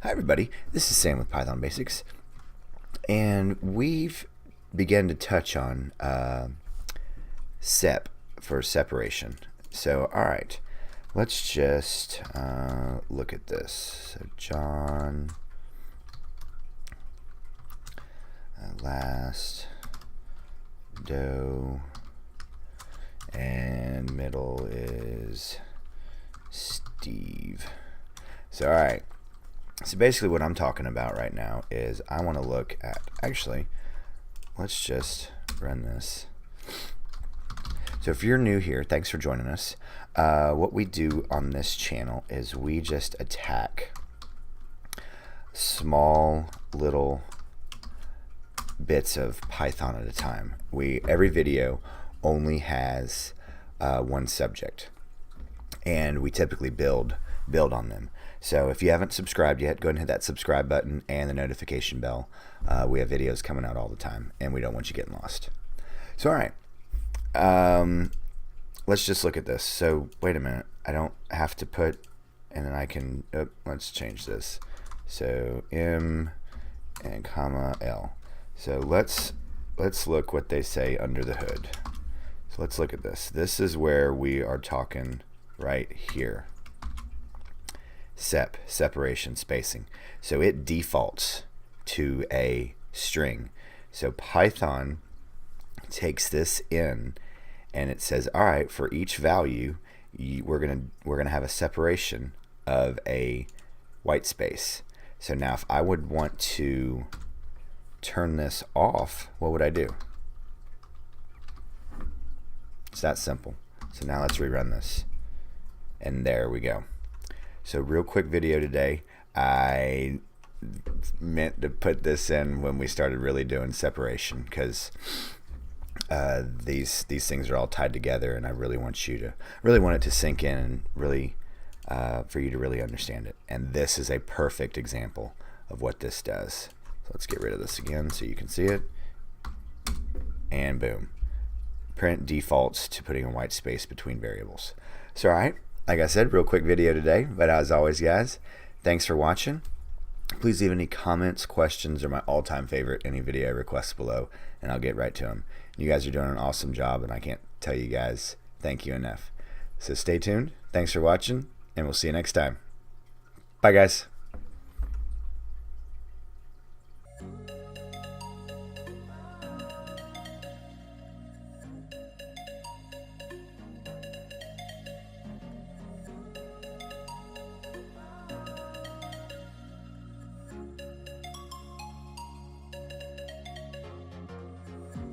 Hi everybody, this is Sam with Python Basics, and we've begun to touch on sep for separation. So alright, let's just look at this. So John, last, doe, and middle is Steve. So alright. So basically what I'm talking about right now is I want to look at, actually, let's just run this. So if you're new here, thanks for joining us. What we do on this channel is we just attack small little bits of Python at a time. Every video only has one subject, and we typically build on them. So if you haven't subscribed yet, go ahead and hit that subscribe button and the notification bell. We have videos coming out all the time, and we don't want you getting lost. So all right, let's just look at this. So wait a minute, I don't have to put, and then I can, let's change this. So M and comma L. So let's look what they say under the hood. So let's look at this. This is where we are talking right here. Separation, spacing. So it defaults to a string. So Python takes this in and it says, all right, for each value we're gonna have a separation of a white space. So now if I would want to turn this off, what would I do? It's that simple. So now let's rerun this, and there we go. So real quick video today. I meant to put this in when we started really doing separation, because these things are all tied together, and I really want it to sink in, and really for you to really understand it. And this is a perfect example of what this does. So let's get rid of this again so you can see it, and boom, print defaults to putting a white space between variables. So all right, like I said, real quick video today, but as always, guys, thanks for watching. Please leave any comments, questions, or my all-time favorite, any video requests below, and I'll get right to them. You guys are doing an awesome job, and I can't tell you guys thank you enough. So stay tuned. Thanks for watching, and we'll see you next time. Bye, guys.